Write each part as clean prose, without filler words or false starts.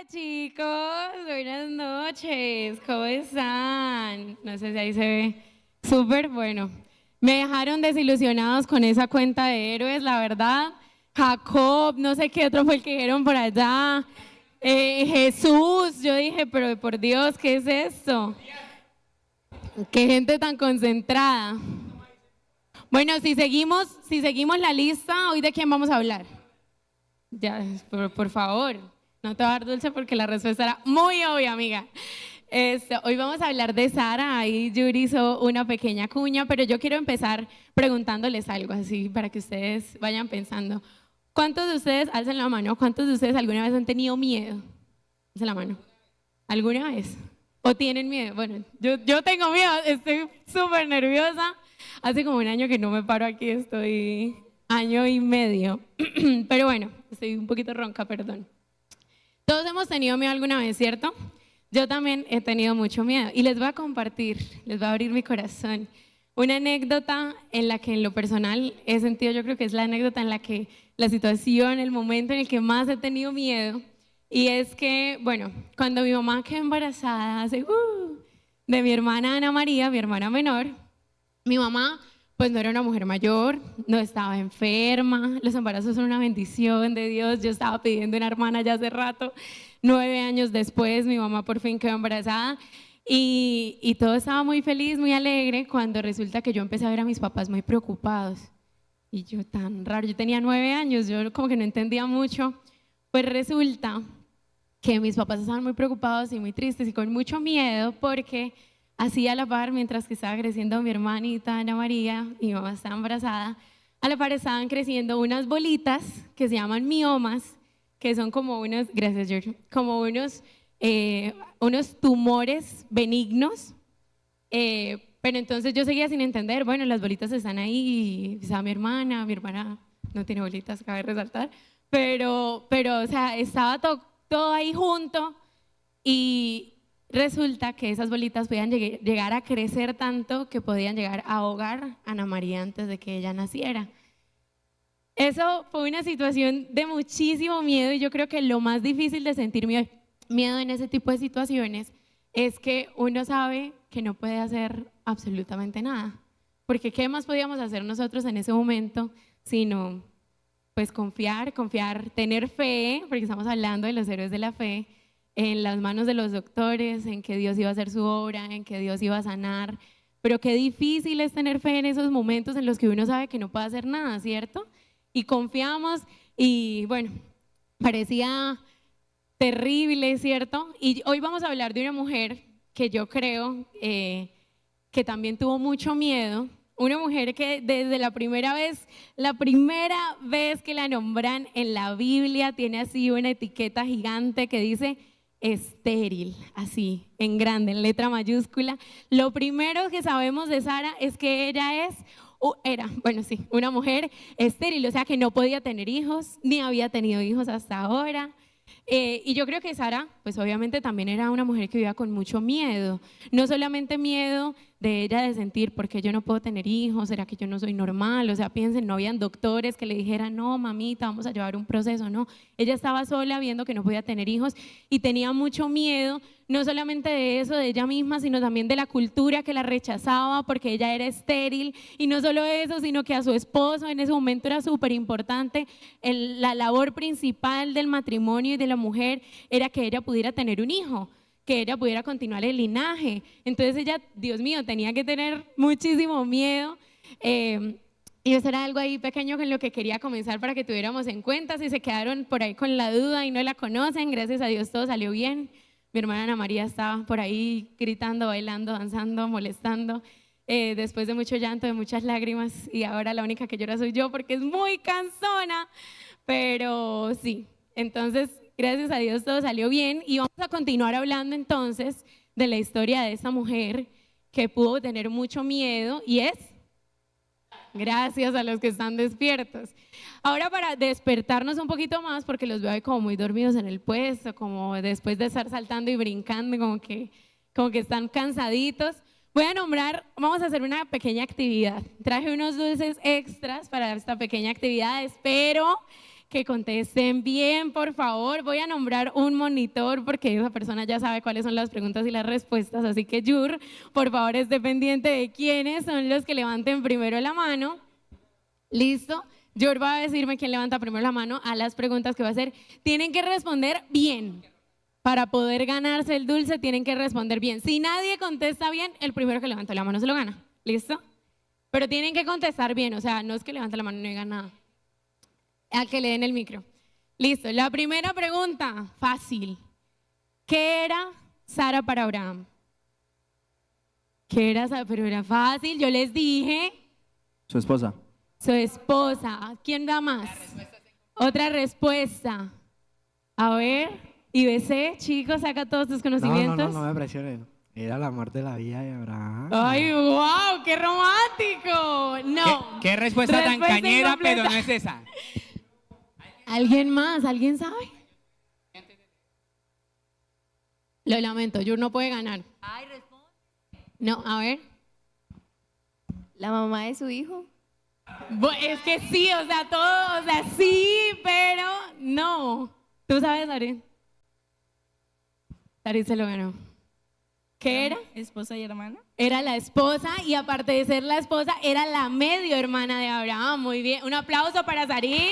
Hola chicos, buenas noches, ¿cómo están? No sé si ahí se ve súper bueno. Me dejaron desilusionados con esa cuenta de héroes, la verdad. Jacob, no sé qué otro fue el que dijeron por allá. Jesús, yo dije, pero por Dios, ¿qué es esto? Qué gente tan concentrada. Bueno, si seguimos la lista, ¿hoy de quién vamos a hablar? Ya, por favor, no te va a dar dulce porque la respuesta era muy obvia, amiga. Hoy vamos a hablar de Sara, ahí Yuri hizo una pequeña cuña, pero yo quiero empezar preguntándoles algo así para que ustedes vayan pensando. ¿Cuántos de ustedes, alcen la mano, cuántos de ustedes alguna vez han tenido miedo? Alcen la mano. ¿Alguna vez? ¿O tienen miedo? Bueno, yo tengo miedo, estoy súper nerviosa. Hace como un año que no me paro aquí, estoy año y medio. Pero bueno, estoy un poquito ronca, perdón. Todos hemos tenido miedo alguna vez, ¿cierto? Yo también he tenido mucho miedo y les voy a compartir, les voy a abrir mi corazón. Una anécdota en la que en lo personal he sentido, yo creo que es la anécdota en la que la situación, el momento en el que más he tenido miedo. Y es que, bueno, cuando mi mamá quedó embarazada de mi hermana Ana María, mi hermana menor, mi mamá pues no era una mujer mayor, no estaba enferma, los embarazos son una bendición de Dios, yo estaba pidiendo una hermana ya hace rato, 9 años después mi mamá por fin quedó embarazada y todo estaba muy feliz, muy alegre cuando resulta que yo empecé a ver a mis papás muy preocupados y yo tan raro, yo tenía 9 años, yo como que no entendía mucho, pues resulta que mis papás estaban muy preocupados y muy tristes y con mucho miedo porque así a la par, mientras que estaba creciendo mi hermanita Ana María, mi mamá estaba embarazada, a la par estaban creciendo unas bolitas que se llaman miomas, que son como unos, gracias George, como unos tumores benignos, pero entonces yo seguía sin entender, bueno, las bolitas están ahí, estaba mi hermana no tiene bolitas, cabe resaltar, pero o sea, estaba todo ahí junto y resulta que esas bolitas podían llegar a crecer tanto que podían llegar a ahogar a Ana María antes de que ella naciera. Eso fue una situación de muchísimo miedo y yo creo que lo más difícil de sentir miedo en ese tipo de situaciones es que uno sabe que no puede hacer absolutamente nada. Porque ¿qué más podíamos hacer nosotros en ese momento sino pues confiar, tener fe, porque estamos hablando de los héroes de la fe, en las manos de los doctores, en que Dios iba a hacer su obra, en que Dios iba a sanar, pero qué difícil es tener fe en esos momentos en los que uno sabe que no puede hacer nada, ¿cierto? Y confiamos y bueno, parecía terrible, ¿cierto? Y hoy vamos a hablar de una mujer que yo creo que también tuvo mucho miedo, una mujer que desde la primera vez que la nombran en la Biblia tiene así una etiqueta gigante que dice estéril, así, en grande, en letra mayúscula. Lo primero que sabemos de Sara es que ella una mujer estéril, o sea que no podía tener hijos, ni había tenido hijos hasta ahora. Y yo creo que Sara, pues obviamente también era una mujer que vivía con mucho miedo, no solamente miedo de ella de sentir, ¿por qué yo no puedo tener hijos? ¿Será que yo no soy normal? O sea, piensen, no habían doctores que le dijeran, no, mamita, vamos a llevar un proceso, no. Ella estaba sola viendo que no podía tener hijos y tenía mucho miedo, no solamente de eso, de ella misma, sino también de la cultura que la rechazaba porque ella era estéril. Y no solo eso, sino que a su esposo en ese momento era súper importante. La labor principal del matrimonio y de la mujer era que ella pudiera tener un hijo, que ella pudiera continuar el linaje. Entonces ella, Dios mío, tenía que tener muchísimo miedo. Y eso era algo ahí pequeño con lo que quería comenzar para que tuviéramos en cuenta. Si se quedaron por ahí con la duda y no la conocen, gracias a Dios todo salió bien. Mi hermana Ana María estaba por ahí gritando, bailando, danzando, molestando, después de mucho llanto, de muchas lágrimas, y ahora la única que llora soy yo porque es muy cansona, pero sí, entonces gracias a Dios todo salió bien y vamos a continuar hablando entonces de la historia de esta mujer que pudo tener mucho miedo y es gracias a los que están despiertos. Ahora para despertarnos un poquito más, porque los veo ahí como muy dormidos en el puesto, como después de estar saltando y brincando, como que están cansaditos, vamos a hacer una pequeña actividad. Traje unos dulces extras para esta pequeña actividad, espero que contesten bien, por favor. Voy a nombrar un monitor porque esa persona ya sabe cuáles son las preguntas y las respuestas, así que Yur, por favor, esté pendiente de quiénes son los que levanten primero la mano. ¿Listo? Yur va a decirme quién levanta primero la mano a las preguntas que va a hacer. Tienen que responder bien. Para poder ganarse el dulce tienen que responder bien. Si nadie contesta bien, el primero que levanta la mano se lo gana. ¿Listo? Pero tienen que contestar bien, o sea, no es que levante la mano y no diga nada. Al que le den el micro. Listo, la primera pregunta, fácil. ¿Qué era Sara para Abraham? ¿Qué era Sara? Pero era fácil, yo les dije. Su esposa. Su esposa. ¿Quién da más? Otra respuesta. A ver. IBC, chicos, saca todos tus conocimientos. No me presionen. Era el amor de la vida de Abraham. ¡Ay, wow! ¡Qué romántico! No. ¿Qué respuesta tan cañera, pero no es esa? ¿Alguien más? ¿Alguien sabe? Lo lamento, Yur no puede ganar. Ay, responde. No, a ver. La mamá de su hijo. Es que sí, o sea, todo, o sea, sí, pero no. ¿Tú sabes, Ari? Ari se lo ganó. ¿Qué era? Esposa y hermana. Era la esposa y aparte de ser la esposa, era la medio hermana de Abraham. Muy bien. Un aplauso para Sari.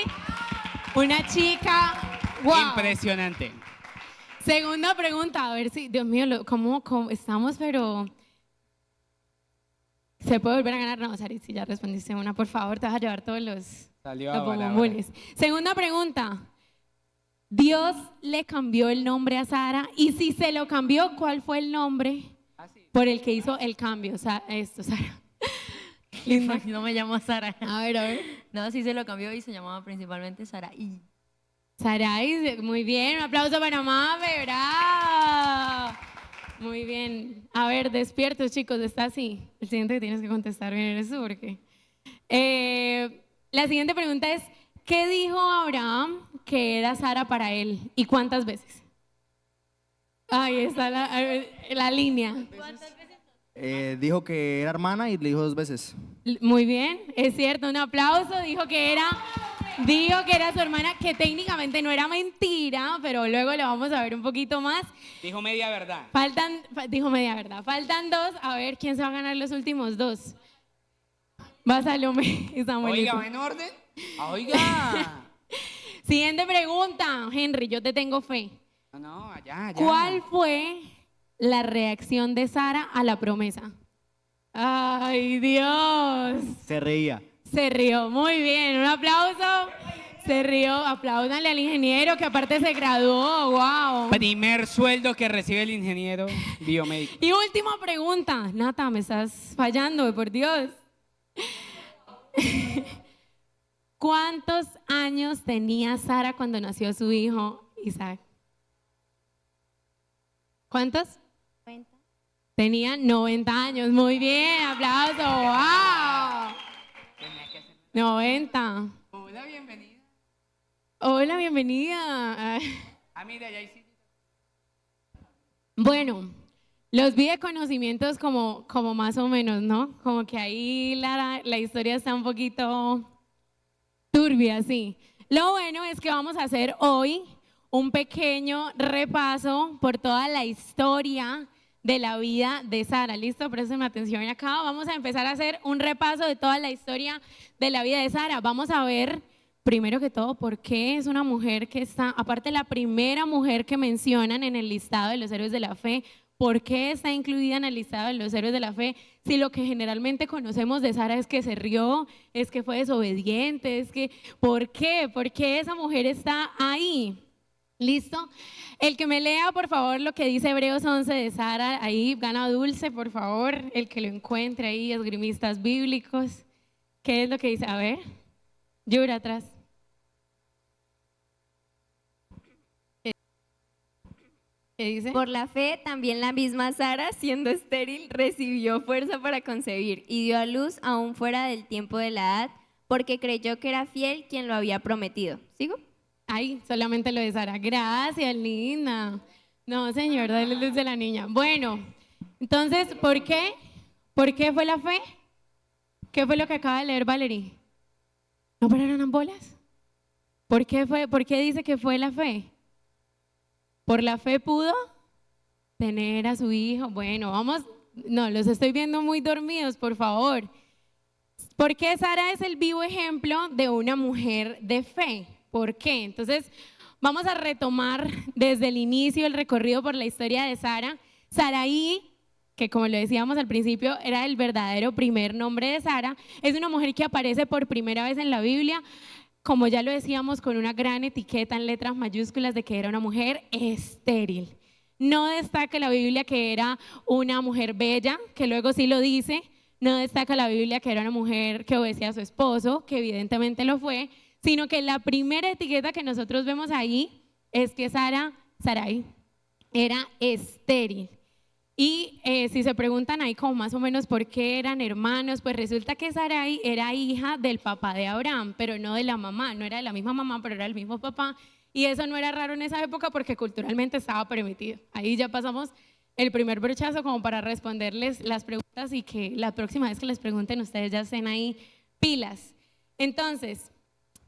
Una chica. ¡Wow! Impresionante. Segunda pregunta. A ver si, Dios mío, ¿cómo estamos? Pero. ¿Se puede volver a ganar? No, Sari, si ya respondiste una, por favor, te vas a llevar todos los bombones. Segunda pregunta. Dios le cambió el nombre a Sara y si se lo cambió, ¿cuál fue el nombre por el que hizo el cambio? O sea, Sara. No me llamo Sara. A ver. No, sí se lo cambió y se llamaba principalmente Saraí. Saraí, muy bien. Un aplauso para Mabe, bravo. Muy bien. A ver, despiertos, chicos, está así. El siguiente que tienes que contestar bien eres tú, porque... la siguiente pregunta es, ¿qué dijo Abraham que era Sara para él y cuántas veces? Ahí está la línea. ¿Cuántas veces? Dijo que era hermana y le dijo 2 veces. Muy bien, es cierto, un aplauso. Dijo que era su hermana, que técnicamente no era mentira, pero luego lo vamos a ver un poquito más. Dijo media verdad. Dijo media verdad. Faltan 2. A ver, ¿quién se va a ganar los últimos 2? Va Salomé y Samuelito. Oiga, ¿va en orden? Oiga. Siguiente pregunta, Henry, yo te tengo fe. No, allá. ¿Cuál fue la reacción de Sara a la promesa? ¡Ay, Dios! Se reía. Se rió, muy bien, un aplauso. Se rió, apláudanle al ingeniero que aparte se graduó, wow. Primer sueldo que recibe el ingeniero biomédico. Y última pregunta, Nata, me estás fallando, por Dios. ¿Cuántos años tenía Sara cuando nació su hijo Isaac? ¿Cuántos? 90. Tenía 90 años, muy bien, aplauso, wow. 90. Hola, bienvenida. Hola, bienvenida. Mira, ya hiciste. Bueno, los vi de conocimientos como más o menos, ¿no? Como que ahí la historia está un poquito turbia, sí. Lo bueno es que vamos a hacer hoy un pequeño repaso por toda la historia de la vida de Sara. ¿Listo? Presten atención acá. Vamos a empezar a hacer un repaso de toda la historia de la vida de Sara. Vamos a ver, primero que todo, por qué es una mujer que está, aparte la primera mujer que mencionan en el listado de los héroes de la fe. ¿Por qué está incluida en el listado de los héroes de la fe? Si lo que generalmente conocemos de Sara es que se rió, es que fue desobediente, es que ¿por qué? ¿Por qué esa mujer está ahí? ¿Listo? El que me lea, por favor, lo que dice Hebreos 11 de Sara, ahí gana dulce, por favor, el que lo encuentre ahí, esgrimistas bíblicos. ¿Qué es lo que dice? A ver, Yura atrás. ¿Qué dice? Por la fe, también la misma Sara, siendo estéril, recibió fuerza para concebir y dio a luz aún fuera del tiempo de la edad, porque creyó que era fiel quien lo había prometido. ¿Sigo? Ay, solamente lo de Sara. Gracias, linda. No, señor, dale luz de la niña. Bueno, entonces, ¿por qué? ¿Por qué fue la fe? ¿Qué fue lo que acaba de leer Valerie? ¿No pararon en bolas? ¿Por qué dice que fue la fe? Por la fe pudo tener a su hijo. Bueno, no, los estoy viendo muy dormidos, por favor. Porque Sara es el vivo ejemplo de una mujer de fe. ¿Por qué? Entonces, vamos a retomar desde el inicio el recorrido por la historia de Sara. Sarai, que como lo decíamos al principio, era el verdadero primer nombre de Sara, es una mujer que aparece por primera vez en la Biblia, como ya lo decíamos, con una gran etiqueta en letras mayúsculas de que era una mujer estéril. No destaca la Biblia que era una mujer bella, que luego sí lo dice. No destaca la Biblia que era una mujer que obedecía a su esposo, que evidentemente lo fue, sino que la primera etiqueta que nosotros vemos ahí es que Sarai, era estéril. Y si se preguntan ahí como más o menos por qué eran hermanos, pues resulta que Sarai era hija del papá de Abraham, pero no de la mamá, no era de la misma mamá, pero era el mismo papá. Y eso no era raro en esa época porque culturalmente estaba permitido. Ahí ya pasamos el primer brochazo como para responderles las preguntas y que la próxima vez que les pregunten ustedes ya estén ahí pilas. Entonces,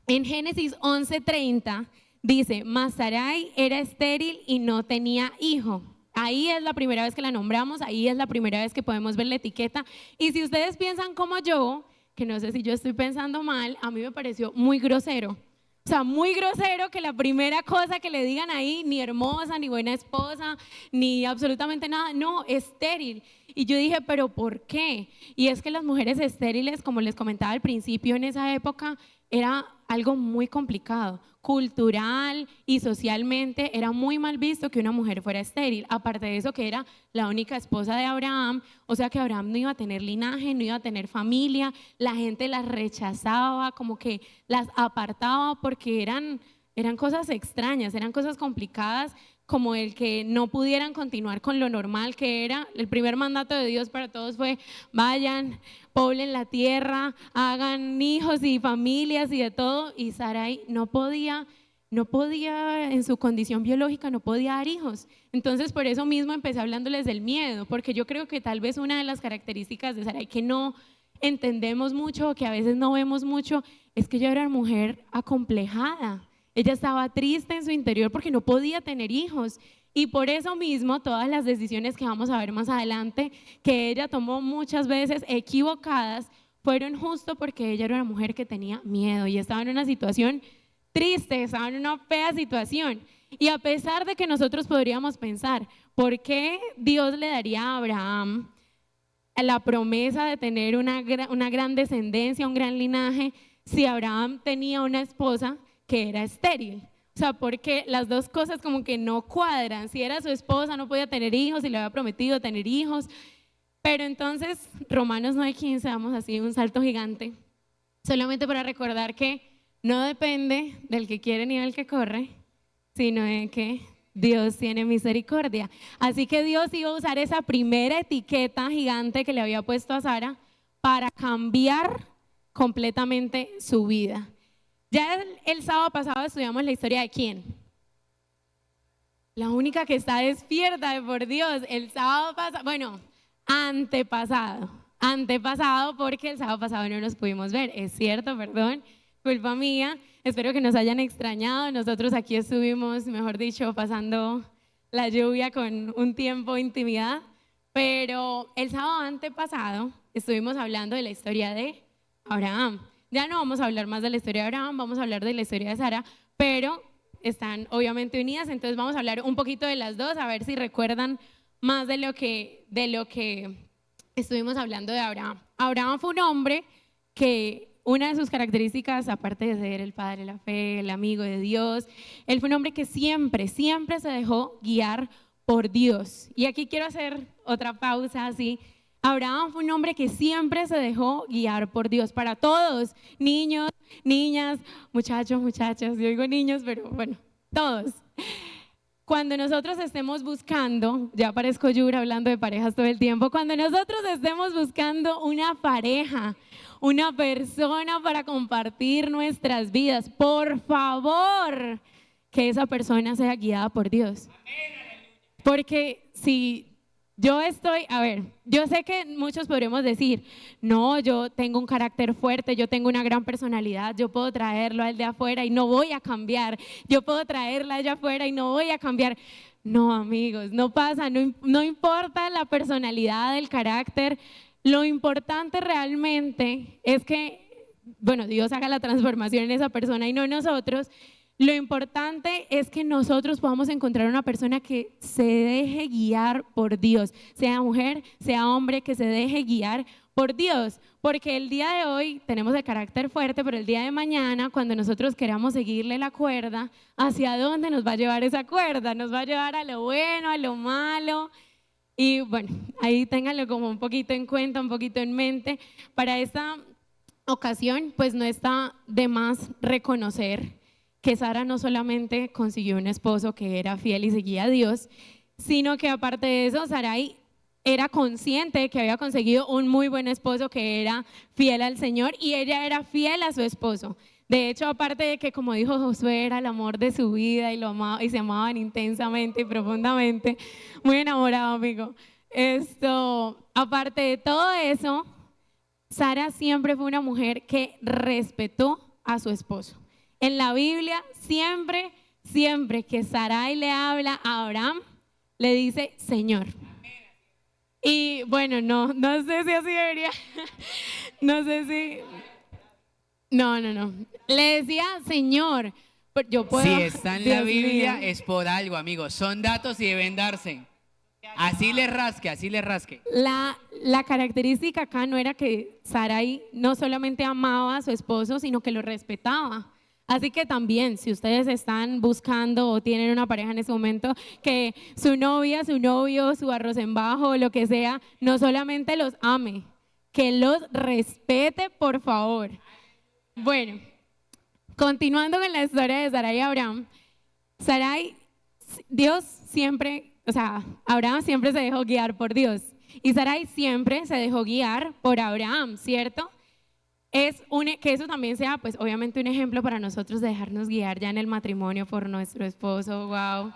en Génesis 11:30 dice, mas Sarai era estéril y no tenía hijo. Ahí es la primera vez que la nombramos, ahí es la primera vez que podemos ver la etiqueta. Y si ustedes piensan como yo, que no sé si yo estoy pensando mal, a mí me pareció muy grosero. O sea, muy grosero que la primera cosa que le digan ahí, ni hermosa, ni buena esposa, ni absolutamente nada, no, estéril. Y yo dije, ¿pero por qué? Y es que las mujeres estériles, como les comentaba al principio, en esa época era algo muy complicado. Cultural y socialmente era muy mal visto que una mujer fuera estéril. Aparte de eso, que era la única esposa de Abraham, o sea que Abraham no iba a tener linaje, no iba a tener familia, la gente las rechazaba, como que las apartaba porque eran cosas extrañas, eran cosas complicadas, como el que no pudieran continuar con lo normal que era. El primer mandato de Dios para todos fue: vayan, poblen la tierra, hagan hijos y familias y de todo. Y Sarai no podía en su condición biológica, no podía dar hijos. Entonces por eso mismo empecé hablándoles del miedo, porque yo creo que tal vez una de las características de Sarai que no entendemos mucho o que a veces no vemos mucho es que ella era una mujer acomplejada. Ella estaba triste en su interior porque no podía tener hijos. Y por eso mismo todas las decisiones que vamos a ver más adelante, que ella tomó muchas veces equivocadas, fueron justo porque ella era una mujer que tenía miedo y estaba en una situación triste, estaba en una fea situación. Y a pesar de que nosotros podríamos pensar, ¿por qué Dios le daría a Abraham la promesa de tener una gran descendencia, un gran linaje, si Abraham tenía una esposa que era estéril? O sea, porque las dos cosas como que no cuadran. Si era su esposa, no podía tener hijos y le había prometido tener hijos. Pero entonces, Romanos 9:15, damos así un salto gigante, solamente para recordar que no depende del que quiere ni del que corre, sino de que Dios tiene misericordia. Así que Dios iba a usar esa primera etiqueta gigante que le había puesto a Sara para cambiar completamente su vida. Ya el sábado pasado estudiamos la historia de ¿quién? La única que está despierta, por Dios. El sábado pasado, bueno, antepasado, porque el sábado pasado no nos pudimos ver. Es cierto, perdón, culpa mía. Espero que nos hayan extrañado. Nosotros aquí estuvimos, mejor dicho, pasando la lluvia con un tiempo de intimidad. Pero el sábado antepasado estuvimos hablando de la historia de Abraham. Ya no vamos a hablar más de la historia de Abraham, vamos a hablar de la historia de Sara, pero están obviamente unidas, entonces vamos a hablar un poquito de las dos, a ver si recuerdan más de lo que estuvimos hablando de Abraham. Abraham fue un hombre que una de sus características, aparte de ser el padre de la fe, el amigo de Dios, él fue un hombre que siempre se dejó guiar por Dios. Y aquí quiero hacer otra pausa así. Abraham fue un hombre que siempre se dejó guiar por Dios. Para todos, niños, niñas, muchachos, muchachas, yo digo niños, pero bueno, todos. Cuando nosotros estemos buscando, ya parezco Yura hablando de parejas todo el tiempo, cuando nosotros estemos buscando una pareja, una persona para compartir nuestras vidas, por favor, que esa persona sea guiada por Dios. Porque si a ver, yo sé que muchos podremos decir, no, yo tengo un carácter fuerte, yo tengo una gran personalidad, yo puedo traerlo al de afuera y no voy a cambiar, yo puedo traerla allá afuera y no voy a cambiar. No, amigos, no pasa, no importa la personalidad, el carácter, lo importante realmente es que, bueno, Dios haga la transformación en esa persona y no nosotros. Lo importante es que nosotros podamos encontrar una persona que se deje guiar por Dios, sea mujer, sea hombre, que se deje guiar por Dios, porque el día de hoy tenemos el carácter fuerte, pero el día de mañana, cuando nosotros queramos seguirle la cuerda, ¿hacia dónde nos va a llevar esa cuerda? Nos va a llevar a lo bueno, a lo malo. Y bueno, ahí ténganlo como un poquito en cuenta, un poquito en mente. Para esta ocasión, pues no está de más reconocer que Sara no solamente consiguió un esposo que era fiel y seguía a Dios, sino que aparte de eso, Sarai era consciente de que había conseguido un muy buen esposo que era fiel al Señor y ella era fiel a su esposo. De hecho, aparte de que, como dijo Josué, era el amor de su vida y lo amaba, y se amaban intensamente y profundamente, muy enamorado, amigo. Aparte de todo eso, Sara siempre fue una mujer que respetó a su esposo. En la Biblia, siempre que Sarai le habla a Abraham, le dice Señor. Y bueno, no sé si así debería, no sé si, no. Le decía Señor, yo puedo. Si está en la Dios Biblia mío. es por algo, amigos. Son datos y deben darse. Así le rasque. La característica acá no era que Sarai no solamente amaba a su esposo, sino que lo respetaba. Así que también, si ustedes están buscando o tienen una pareja en ese momento, que su novia, su novio, su arroz en bajo, lo que sea, no solamente los ame, que los respete, por favor. Bueno, continuando con la historia de Sarai y Abraham, Abraham siempre se dejó guiar por Dios y Sarai siempre se dejó guiar por Abraham, ¿cierto? Que eso también sea, pues obviamente un ejemplo para nosotros de dejarnos guiar ya en el matrimonio por nuestro esposo, wow.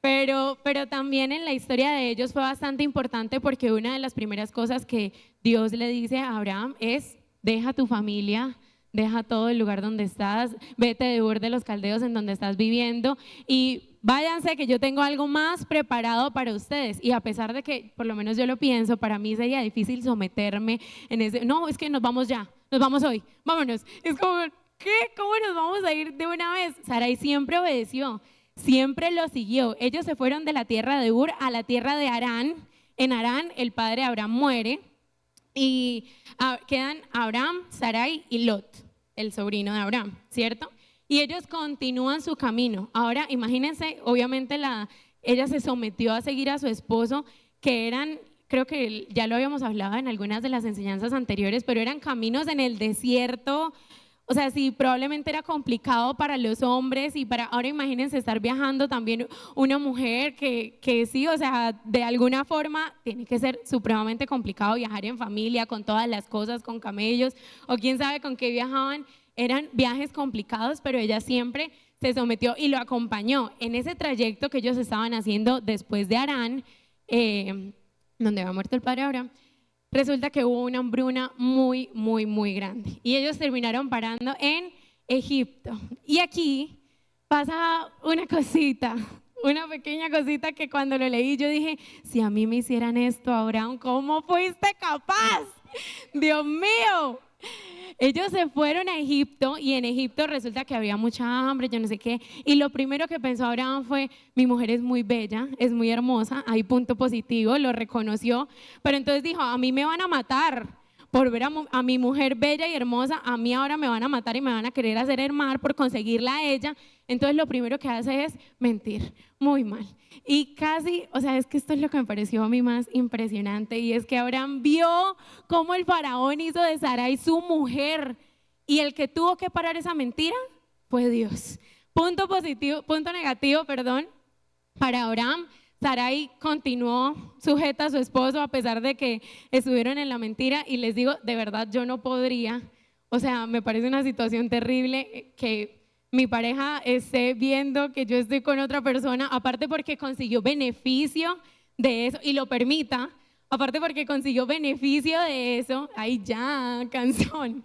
Pero también en la historia de ellos fue bastante importante porque una de las primeras cosas que Dios le dice a Abraham es, deja tu familia, deja todo el lugar donde estás, vete de Ur de los Caldeos en donde estás viviendo y váyanse que yo tengo algo más preparado para ustedes. Y a pesar de que, por lo menos yo lo pienso, para mí sería difícil someterme en ese, no, es que nos vamos ya, nos vamos hoy, vámonos. Es como, ¿qué? ¿Cómo nos vamos a ir de una vez? Sarai siempre obedeció, siempre lo siguió. Ellos se fueron de la tierra de Ur a la tierra de Harán. En Harán el padre de Abraham muere y quedan Abraham, Sarai y Lot, el sobrino de Abraham, ¿cierto? Y ellos continúan su camino. Ahora, imagínense, obviamente ella se sometió a seguir a su esposo, que eran, creo que ya lo habíamos hablado en algunas de las enseñanzas anteriores, pero eran caminos en el desierto. O sea, sí, probablemente era complicado para los hombres y ahora imagínense estar viajando también una mujer que sí, o sea, de alguna forma tiene que ser supremamente complicado viajar en familia, con todas las cosas, con camellos, o quién sabe con qué viajaban. Eran viajes complicados, pero ella siempre se sometió y lo acompañó en ese trayecto que ellos estaban haciendo después de Harán, donde había muerto el padre Abraham. Resulta que hubo una hambruna muy, muy, muy grande y ellos terminaron parando en Egipto. Y aquí pasa una cosita, una pequeña cosita que cuando lo leí yo dije, si a mí me hicieran esto, Abraham, ¿cómo fuiste capaz? Dios mío. Ellos se fueron a Egipto y en Egipto resulta que había mucha hambre, yo no sé qué, y lo primero que pensó Abraham fue, mi mujer es muy bella, es muy hermosa, hay punto positivo, lo reconoció, pero entonces dijo, a mí me van a matar por ver a mi mujer bella y hermosa, a mí ahora me van a matar y me van a querer hacer el mal por conseguirla a ella. Entonces lo primero que hace es mentir, muy mal. Y casi, o sea, es que esto es lo que me pareció a mí más impresionante y es que Abraham vio cómo el faraón hizo de Sarai su mujer y el que tuvo que parar esa mentira fue Dios. Punto negativo, para Abraham. Sarai continuó sujeta a su esposo a pesar de que estuvieron en la mentira y les digo, de verdad yo no podría, o sea, me parece una situación terrible que mi pareja esté viendo que yo estoy con otra persona, aparte porque consiguió beneficio de eso y lo permita, aparte porque consiguió beneficio de eso, ahí ya, canzón,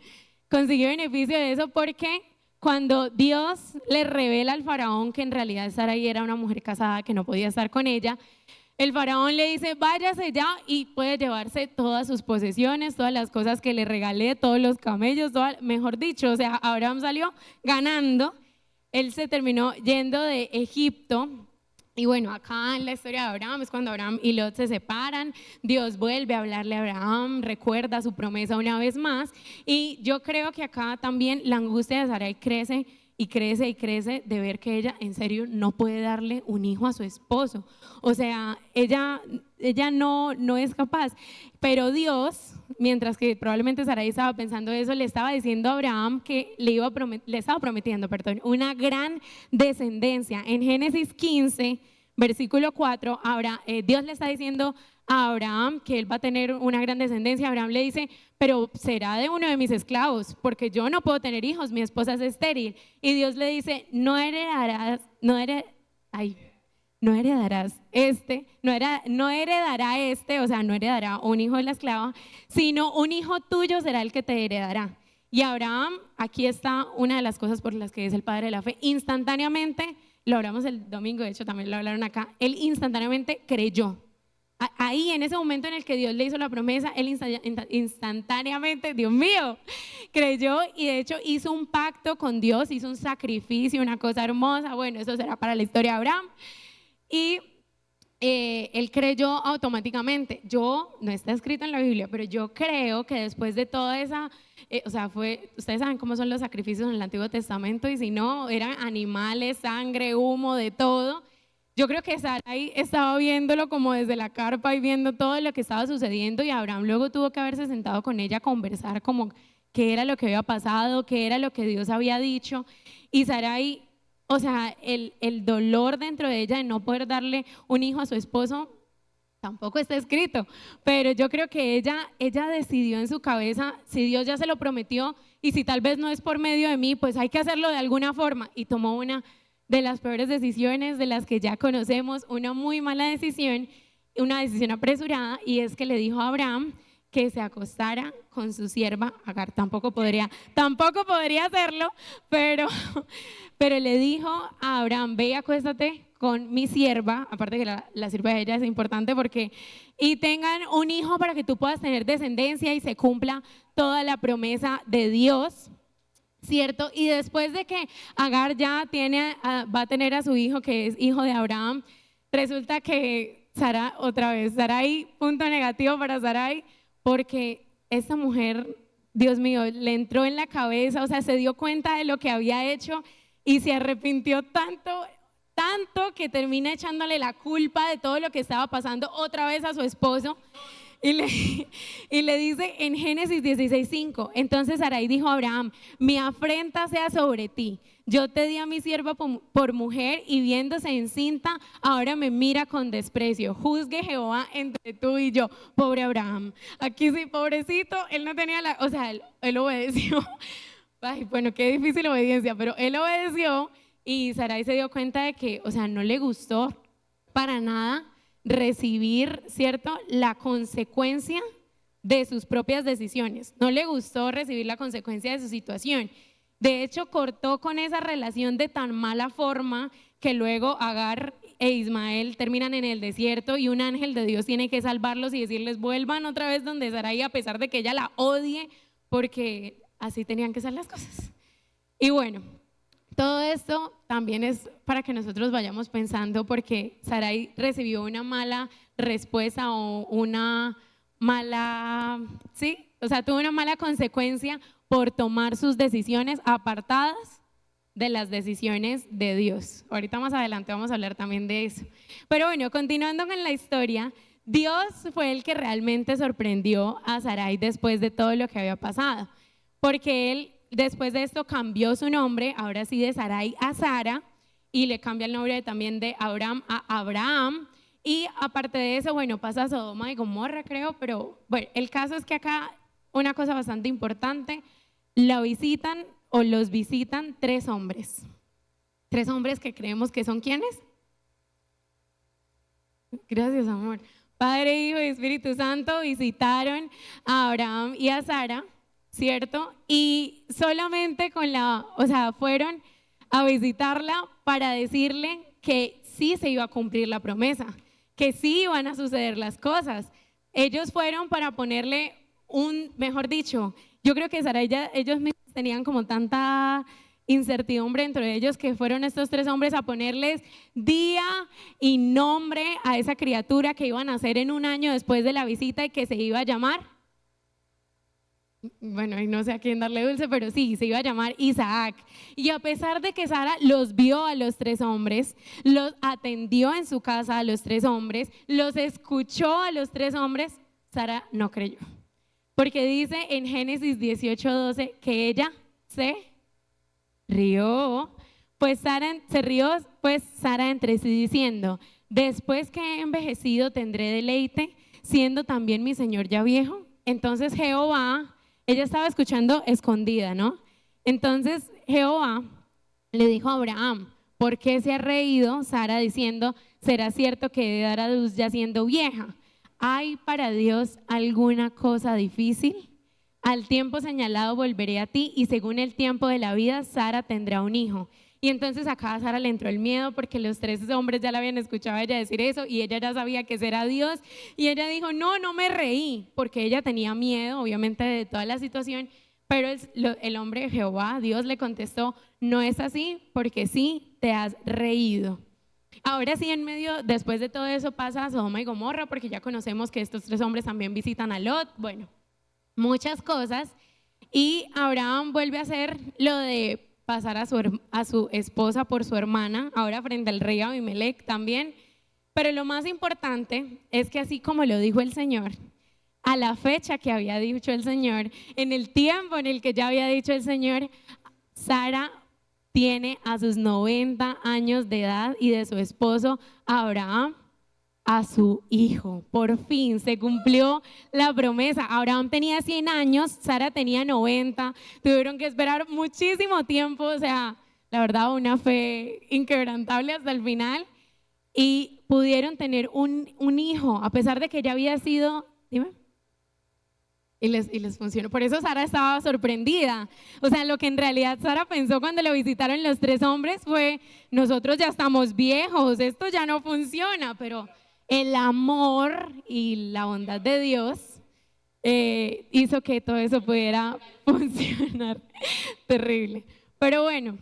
consiguió beneficio de eso porque cuando Dios le revela al faraón que en realidad Sarai era una mujer casada que no podía estar con ella, el faraón le dice, váyase ya y puede llevarse todas sus posesiones, todas las cosas que le regalé, todos los camellos, mejor dicho, o sea, Abraham salió ganando, él se terminó yendo de Egipto. Y bueno, acá en la historia de Abraham es cuando Abraham y Lot se separan, Dios vuelve a hablarle a Abraham, recuerda su promesa una vez más, y yo creo que acá también la angustia de Sarai crece y crece y crece de ver que ella en serio no puede darle un hijo a su esposo. O sea, ella no es capaz. Pero Dios, mientras que probablemente Sarai estaba pensando eso, le estaba diciendo a Abraham que le estaba prometiendo, una gran descendencia. En Génesis 15, versículo 4, Dios le está diciendo a Abraham que él va a tener una gran descendencia. Abraham le dice, pero será de uno de mis esclavos, porque yo no puedo tener hijos, mi esposa es estéril. Y Dios le dice, no heredará un hijo de la esclava, sino un hijo tuyo será el que te heredará. Y Abraham, aquí está una de las cosas por las que es el padre de la fe, instantáneamente, lo hablamos el domingo, de hecho también lo hablaron acá, él instantáneamente creyó. Ahí, en ese momento en el que Dios le hizo la promesa, él instantáneamente, Dios mío, creyó y de hecho hizo un pacto con Dios, hizo un sacrificio, una cosa hermosa. Bueno, eso será para la historia de Abraham. Y él creyó automáticamente. No está escrito en la Biblia, pero yo creo que después de toda esa, ustedes saben cómo son los sacrificios en el Antiguo Testamento, y si no, eran animales, sangre, humo, de todo. Yo creo que Sarai estaba viéndolo como desde la carpa y viendo todo lo que estaba sucediendo, y Abraham luego tuvo que haberse sentado con ella a conversar como qué era lo que había pasado, qué era lo que Dios había dicho. Y Sarai, o sea, el dolor dentro de ella de no poder darle un hijo a su esposo tampoco está escrito, pero yo creo que ella decidió en su cabeza, si Dios ya se lo prometió y si tal vez no es por medio de mí, pues hay que hacerlo de alguna forma, y tomó una de las peores decisiones de las que ya conocemos, una muy mala decisión, una decisión apresurada, y es que le dijo a Abraham que se acostara con su sierva Agar. Tampoco podría hacerlo, pero le dijo a Abraham, ve y acuéstate con mi sierva, aparte que la sierva de ella es importante y tengan un hijo para que tú puedas tener descendencia y se cumpla toda la promesa de Dios, ¿cierto? Y después de que Agar ya va a tener a su hijo, que es hijo de Abraham, resulta que Sarai, punto negativo para Sarai, porque esta mujer, Dios mío, le entró en la cabeza, o sea, se dio cuenta de lo que había hecho y se arrepintió tanto que termina echándole la culpa de todo lo que estaba pasando otra vez a su esposo. Y le dice en Génesis 16:5, entonces Sarai dijo a Abraham, mi afrenta sea sobre ti, yo te di a mi sierva por mujer y viéndose encinta, ahora me mira con desprecio, juzgue Jehová entre tú y yo. Pobre Abraham, aquí sí, pobrecito, él no tenía él obedeció. Ay, bueno, qué difícil obediencia, pero él obedeció, y Sarai se dio cuenta de que, no le gustó para nada recibir, ¿cierto?, la consecuencia de sus propias decisiones. No le gustó recibir la consecuencia de su situación. De hecho, cortó con esa relación de tan mala forma que luego Agar e Ismael terminan en el desierto y un ángel de Dios tiene que salvarlos y decirles vuelvan otra vez donde Sarai, a pesar de que ella la odie, porque así tenían que ser las cosas. Y bueno, todo esto también es para que nosotros vayamos pensando, porque Sarai recibió una mala respuesta o tuvo una mala consecuencia por tomar sus decisiones apartadas de las decisiones de Dios. Ahorita más adelante vamos a hablar también de eso. Pero bueno, continuando con la historia, Dios fue el que realmente sorprendió a Sarai después de todo lo que había pasado, porque él después de esto cambió su nombre, ahora sí, de Sarai a Sara, y le cambia el nombre también de Abraham a Abraham. Y aparte de eso, bueno, pasa a Sodoma y Gomorra, creo, pero bueno, el caso es que acá una cosa bastante importante, los visitan 3 hombres. 3 hombres que creemos que son ¿quiénes? Gracias, amor. Padre, Hijo y Espíritu Santo visitaron a Abraham y a Sara, ¿cierto? Y solamente fueron a visitarla para decirle que sí se iba a cumplir la promesa, que sí iban a suceder las cosas. Ellos fueron para ponerle mejor dicho, yo creo que Sara ellos mismos tenían como tanta incertidumbre dentro de ellos que fueron estos tres hombres a ponerles día y nombre a esa criatura que iban a hacer en un año después de la visita y que se iba a llamar, bueno, y no sé a quién darle dulce, pero sí, se iba a llamar Isaac. Y a pesar de que Sara los vio a los tres hombres, los atendió en su casa a los tres hombres, los escuchó a los tres hombres, Sara no creyó. Porque dice en Génesis 18:12 que ella se rió, pues Sara entre sí diciendo, después que he envejecido tendré deleite, siendo también mi señor ya viejo. Entonces Jehová, ella estaba escuchando escondida, ¿no? Entonces Jehová le dijo a Abraham, ¿por qué se ha reído Sara diciendo, será cierto que he de dar a luz ya siendo vieja? ¿Hay para Dios alguna cosa difícil? Al tiempo señalado volveré a ti y según el tiempo de la vida Sara tendrá un hijo. Y entonces acá a Sara le entró el miedo porque los tres hombres ya la habían escuchado a ella decir eso y ella ya sabía que ese era Dios y ella dijo, no me reí, porque ella tenía miedo obviamente de toda la situación, pero el hombre de Jehová, Dios le contestó, no es así porque sí te has reído. Ahora sí, después de todo eso pasa Sodoma y Gomorra, porque ya conocemos que estos tres hombres también visitan a Lot, bueno, muchas cosas, y Abraham vuelve a hacer lo de pasar a su esposa por su hermana, ahora frente al rey Abimelech también, pero lo más importante es que así como lo dijo el Señor, a la fecha que había dicho el Señor, en el tiempo en el que ya había dicho el Señor, Sara tiene a sus 90 años de edad y de su esposo Abraham a su hijo. Por fin se cumplió la promesa. Abraham tenía 100 años, Sara tenía 90. Tuvieron que esperar muchísimo tiempo, o sea, la verdad, una fe inquebrantable hasta el final. Y pudieron tener un hijo, a pesar de que ya había sido, dime. Y les funcionó. Por eso Sara estaba sorprendida. O sea, lo que en realidad Sara pensó cuando lo visitaron los tres hombres fue, nosotros ya estamos viejos, esto ya no funciona, pero el amor y la bondad de Dios hizo que todo eso pudiera funcionar. Terrible. Pero bueno,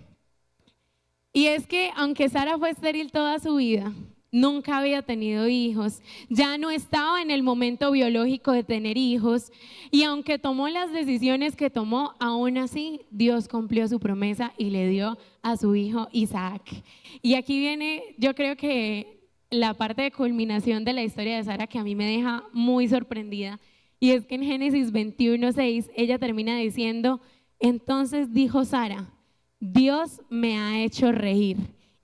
y es que aunque Sara fue estéril toda su vida, nunca había tenido hijos, ya no estaba en el momento biológico de tener hijos y aunque tomó las decisiones que tomó, aún así Dios cumplió su promesa y le dio a su hijo Isaac. Y aquí viene, yo creo que la parte de culminación de la historia de Sara que a mí me deja muy sorprendida y es que en Génesis 21:6 ella termina diciendo, entonces dijo Sara, Dios me ha hecho reír.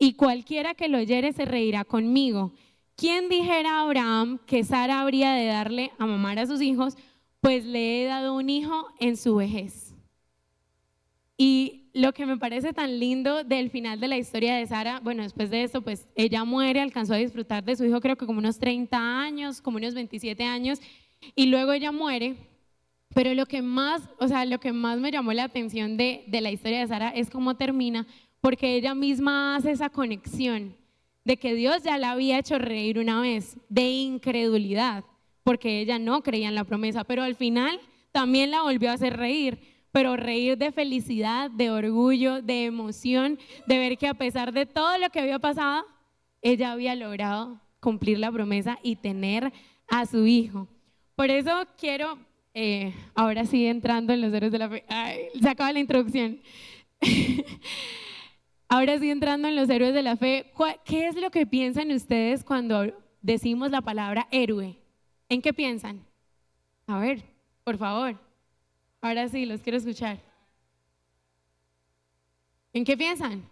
Y cualquiera que lo oyere se reirá conmigo. ¿Quién dijera a Abraham que Sara habría de darle a mamar a sus hijos? Pues le he dado un hijo en su vejez. Y lo que me parece tan lindo del final de la historia de Sara, bueno, después de esto, pues ella muere, alcanzó a disfrutar de su hijo creo que como unos 30 años, como unos 27 años, y luego ella muere. Pero lo que más me llamó la atención de la historia de Sara es cómo termina, porque ella misma hace esa conexión de que Dios ya la había hecho reír una vez, de incredulidad, porque ella no creía en la promesa, pero al final también la volvió a hacer reír, pero reír de felicidad, de orgullo, de emoción, de ver que a pesar de todo lo que había pasado, ella había logrado cumplir la promesa y tener a su hijo. Por eso quiero, ahora sí entrando en los héroes de la fe, se acaba la introducción. Ahora sí, entrando en los héroes de la fe, ¿qué es lo que piensan ustedes cuando decimos la palabra héroe? ¿En qué piensan? A ver, por favor. Ahora sí, los quiero escuchar. ¿En qué piensan?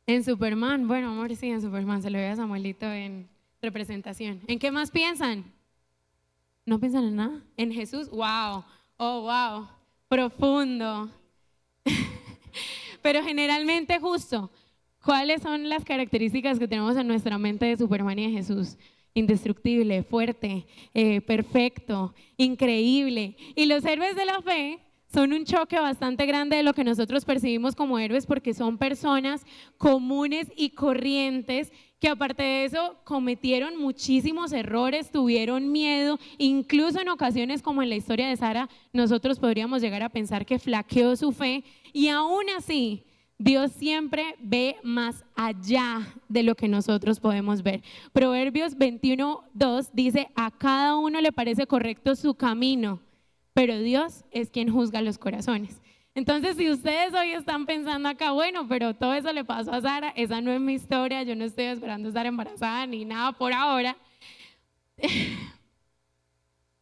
En Superman. Bueno, amor, sí, en Superman. Se lo ve a Samuelito en representación. ¿En qué más piensan? ¿No piensan en nada? ¿En Jesús? ¡Wow! ¡Oh, wow! Profundo. Pero generalmente justo, ¿Cuáles son las características que tenemos en nuestra mente de Superman y de Jesús? Indestructible, fuerte, perfecto, increíble. Y los héroes de la fe son un choque bastante grande de lo que nosotros percibimos como héroes, porque son personas comunes y corrientes que, aparte de eso, cometieron muchísimos errores, tuvieron miedo, incluso en ocasiones como en la historia de Sara, nosotros podríamos llegar a pensar que flaqueó su fe, y aún así Dios siempre ve más allá de lo que nosotros podemos ver. Proverbios 21:2 dice: a cada uno le parece correcto su camino, pero Dios es quien juzga los corazones. Entonces, si ustedes hoy están pensando acá, bueno, pero todo eso le pasó a Sara, esa no es mi historia, yo no estoy esperando estar embarazada ni nada por ahora.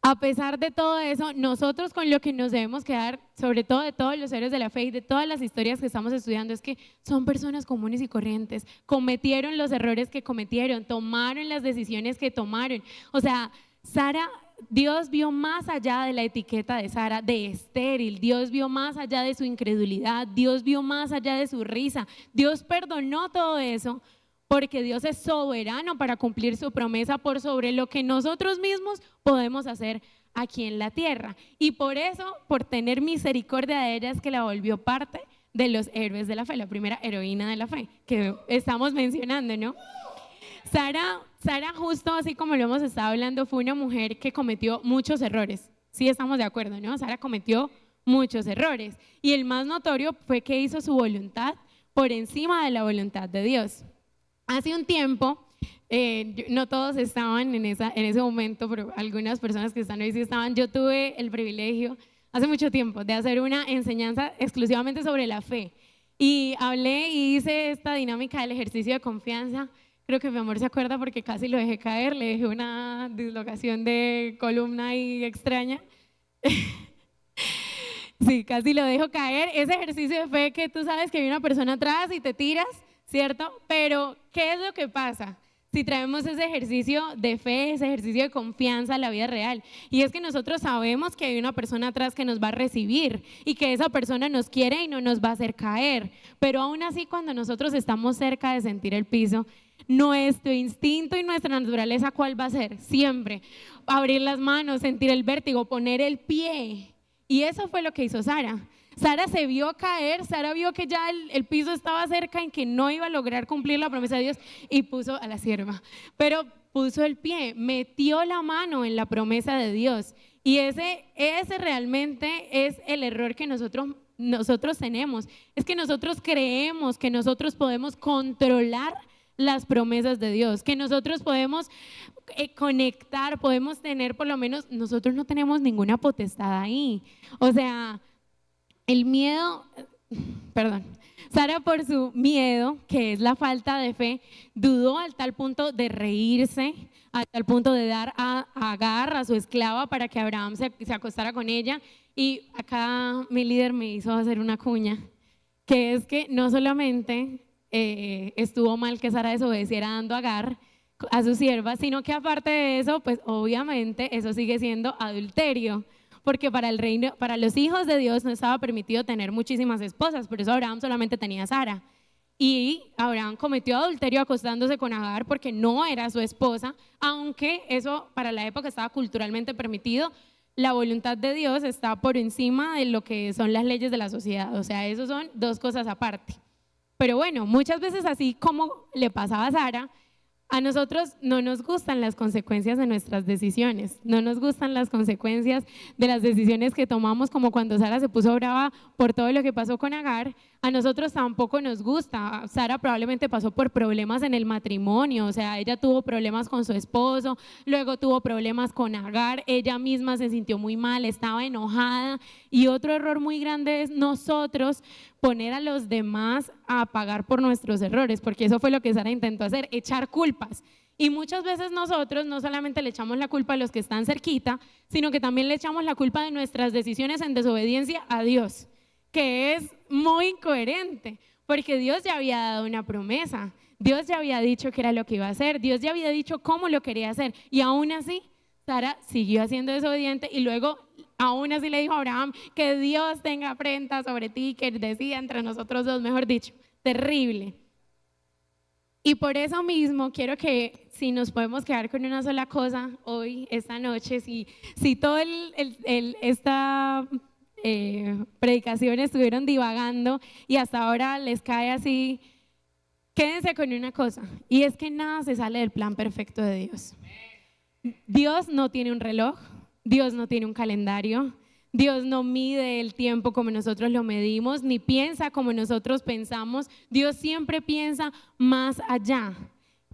A pesar de todo eso, nosotros con lo que nos debemos quedar, sobre todo de todos los héroes de la fe y de todas las historias que estamos estudiando, es que son personas comunes y corrientes, cometieron los errores que cometieron, tomaron las decisiones que tomaron. O sea, Sara, Dios vio más allá de la etiqueta de Sara, de estéril. Dios vio más allá de su incredulidad. Dios vio más allá de su risa. Dios perdonó todo eso porque Dios es soberano para cumplir su promesa por sobre lo que nosotros mismos podemos hacer aquí en la tierra. Y por eso, por tener misericordia de ella, es que la volvió parte de los héroes de la fe, la primera heroína de la fe que estamos mencionando, ¿no? Sara, justo así como lo hemos estado hablando, fue una mujer que cometió muchos errores. Sí estamos de acuerdo, ¿no? Sara cometió muchos errores. Y el más notorio fue que hizo su voluntad por encima de la voluntad de Dios. Hace un tiempo, no todos estaban en ese momento, pero algunas personas que están hoy sí estaban. Yo tuve el privilegio, hace mucho tiempo, de hacer una enseñanza exclusivamente sobre la fe. Y hablé y hice esta dinámica del ejercicio de confianza. Creo que mi amor se acuerda porque casi lo dejé caer, le dejé una dislocación de columna ahí extraña. Sí, casi lo dejo caer. Ese ejercicio de fe que tú sabes que hay una persona atrás y te tiras, ¿cierto? Pero, ¿qué es lo que pasa si traemos ese ejercicio de fe, ese ejercicio de confianza a la vida real? Y es que nosotros sabemos que hay una persona atrás que nos va a recibir y que esa persona nos quiere y no nos va a hacer caer. Pero aún así, cuando nosotros estamos cerca de sentir el piso, nuestro instinto y nuestra naturaleza, ¿cuál va a ser? Siempre abrir las manos, sentir el vértigo, poner el pie. Y eso fue lo que hizo Sara. Sara se vio caer, Sara vio que ya el piso estaba cerca, en que no iba a lograr cumplir la promesa de Dios, y puso a la sierva. Pero puso el pie, metió la mano en la promesa de Dios. Y ese realmente es el error que nosotros tenemos. Es que nosotros creemos que nosotros podemos controlar las promesas de Dios, que nosotros podemos conectar, podemos tener, por lo menos nosotros no tenemos ninguna potestad ahí. O sea, el miedo, Sara, por su miedo, que es la falta de fe, dudó al tal punto de reírse, al tal punto de dar a Agar, a su esclava, para que Abraham se acostara con ella. Y acá mi líder me hizo hacer una cuña, que es que no solamente estuvo mal que Sara desobedeciera dando a Agar, a su sierva, sino que aparte de eso, pues obviamente eso sigue siendo adulterio, porque para el reino, para los hijos de Dios no estaba permitido tener muchísimas esposas, por eso Abraham solamente tenía a Sara. Y Abraham cometió adulterio acostándose con Agar porque no era su esposa, aunque eso para la época estaba culturalmente permitido. La voluntad de Dios está por encima de lo que son las leyes de la sociedad, o sea, eso son dos cosas aparte. Pero bueno, muchas veces, así como le pasaba a Sara, a nosotros no nos gustan las consecuencias de nuestras decisiones, no nos gustan las consecuencias de las decisiones que tomamos, como cuando Sara se puso brava por todo lo que pasó con Agar. A nosotros tampoco nos gusta. Sara probablemente pasó por problemas en el matrimonio, o sea, ella tuvo problemas con su esposo, luego tuvo problemas con Agar, ella misma se sintió muy mal, estaba enojada. Y otro error muy grande es nosotros poner a los demás a pagar por nuestros errores, porque eso fue lo que Sara intentó hacer, echar culpas. Y muchas veces nosotros no solamente le echamos la culpa a los que están cerquita, sino que también le echamos la culpa de nuestras decisiones en desobediencia a Dios, que es muy incoherente, porque Dios ya había dado una promesa, Dios ya había dicho que era lo que iba a hacer, Dios ya había dicho cómo lo quería hacer, y aún así Sara siguió siendo desobediente, y luego aún así le dijo a Abraham que Dios tenga afrenta sobre ti, que decida entre nosotros dos, mejor dicho, terrible. Y por eso mismo quiero que si nos podemos quedar con una sola cosa hoy, esta noche, si todo esta predicación estuvieron divagando y hasta ahora les cae así, quédense con una cosa, y es que nada se sale del plan perfecto de Dios. Dios no tiene un reloj, Dios no tiene un calendario, Dios no mide el tiempo como nosotros lo medimos, ni piensa como nosotros pensamos. Dios siempre piensa más allá,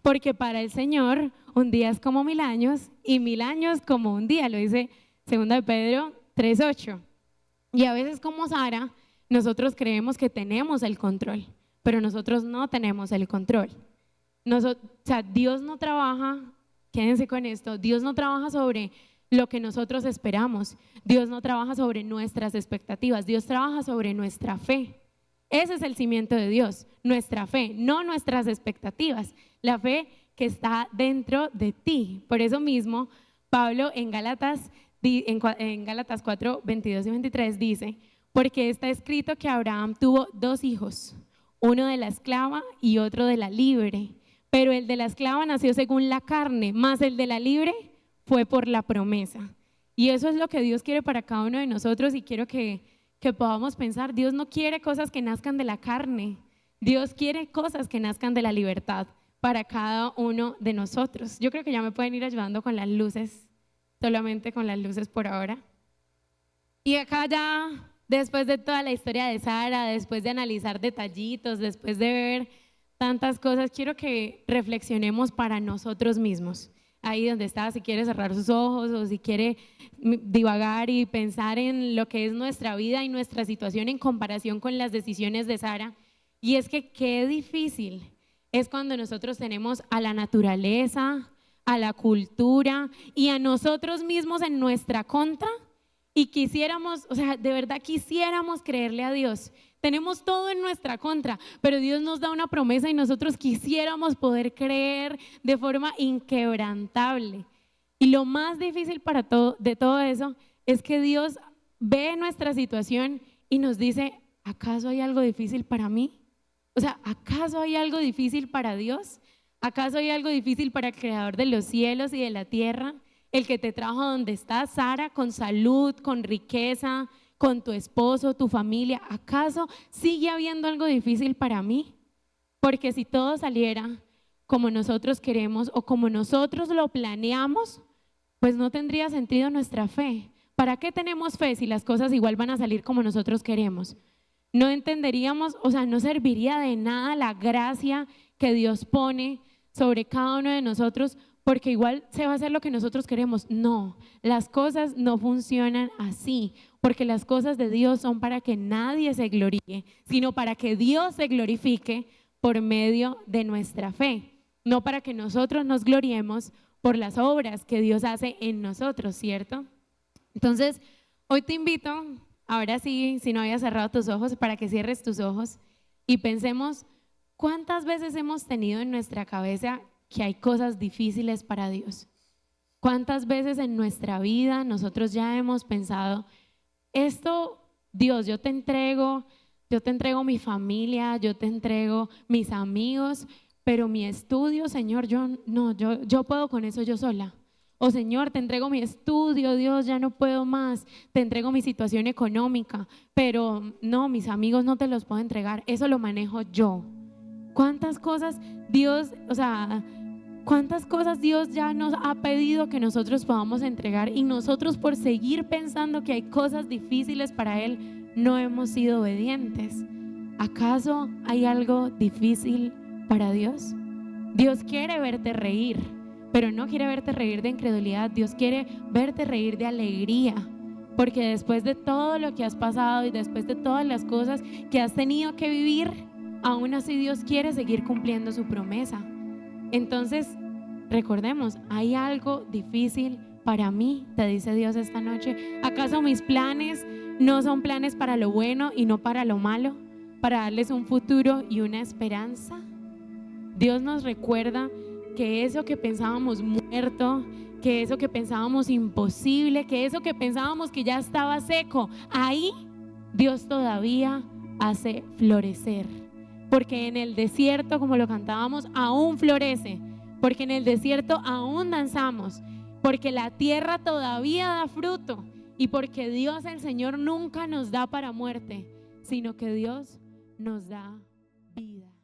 porque para el Señor un día es como 1000 años y 1000 años como un día, lo dice 2 de Pedro 3:8. Y a veces como Sara, nosotros creemos que tenemos el control, pero nosotros no tenemos el control. Dios no trabaja, quédense con esto, Dios no trabaja sobre lo que nosotros esperamos. Dios no trabaja sobre nuestras expectativas, Dios trabaja sobre nuestra fe. Ese es el cimiento de Dios, nuestra fe, no nuestras expectativas, la fe que está dentro de ti. Por eso mismo, Pablo en Gálatas 4, 22 y 23 dice, porque está escrito que Abraham tuvo 2 hijos, uno de la esclava y otro de la libre, pero el de la esclava nació según la carne, más el de la libre fue por la promesa. Y eso es lo que Dios quiere para cada uno de nosotros, y quiero que podamos pensar, Dios no quiere cosas que nazcan de la carne, Dios quiere cosas que nazcan de la libertad para cada uno de nosotros. Yo creo que ya me pueden ir ayudando con las luces, solamente con las luces por ahora. Y acá ya, después de toda la historia de Sara, después de analizar detallitos, después de ver tantas cosas, quiero que reflexionemos para nosotros mismos. Ahí donde está, si quiere cerrar sus ojos o si quiere divagar y pensar en lo que es nuestra vida y nuestra situación en comparación con las decisiones de Sara. Y es que qué difícil es cuando nosotros tenemos a la naturaleza, a la cultura y a nosotros mismos en nuestra contra y quisiéramos, de verdad quisiéramos creerle a Dios. Tenemos todo en nuestra contra, pero Dios nos da una promesa y nosotros quisiéramos poder creer de forma inquebrantable. Y lo más difícil de todo eso es que Dios ve nuestra situación y nos dice, ¿acaso hay algo difícil para mí? ¿Acaso hay algo difícil para Dios? ¿Acaso hay algo difícil para el Creador de los cielos y de la tierra? El que te trajo donde estás, Sara, con salud, con riqueza, con tu esposo, tu familia. ¿Acaso sigue habiendo algo difícil para mí? Porque si todo saliera como nosotros queremos o como nosotros lo planeamos, pues no tendría sentido nuestra fe. ¿Para qué tenemos fe si las cosas igual van a salir como nosotros queremos? No entenderíamos, no serviría de nada la gracia que Dios pone sobre cada uno de nosotros, porque igual se va a hacer lo que nosotros queremos. No, las cosas no funcionan así, porque las cosas de Dios son para que nadie se gloríe, sino para que Dios se glorifique por medio de nuestra fe, no para que nosotros nos gloriemos por las obras que Dios hace en nosotros, ¿cierto? Entonces, hoy te invito, ahora sí, si no habías cerrado tus ojos, para que cierres tus ojos y pensemos cuántas veces hemos tenido en nuestra cabeza que hay cosas difíciles para Dios. ¿Cuántas veces en nuestra vida nosotros ya hemos pensado, esto, Dios, yo te entrego mi familia, yo te entrego mis amigos, pero mi estudio, Señor, yo puedo con eso yo sola. O Señor, te entrego mi estudio, Dios, ya no puedo más, te entrego mi situación económica, pero no, mis amigos no te los puedo entregar, eso lo manejo yo. ¿Cuántas cosas Dios ya nos ha pedido que nosotros podamos entregar y nosotros por seguir pensando que hay cosas difíciles para Él no hemos sido obedientes? ¿Acaso hay algo difícil para Dios? Dios quiere verte reír, pero no quiere verte reír de incredulidad. Dios quiere verte reír de alegría, porque después de todo lo que has pasado y después de todas las cosas que has tenido que vivir, aún así Dios quiere seguir cumpliendo su promesa. Entonces, recordemos, hay algo difícil para mí, te dice Dios esta noche. ¿Acaso mis planes no son planes para lo bueno y no para lo malo? Para darles un futuro y una esperanza. Dios nos recuerda que eso que pensábamos muerto, que eso que pensábamos imposible, que eso que pensábamos que ya estaba seco, ahí Dios todavía hace florecer. porque en el desierto, como lo cantábamos, aún florece, porque en el desierto aún danzamos, porque la tierra todavía da fruto y porque Dios el Señor nunca nos da para muerte, sino que Dios nos da vida.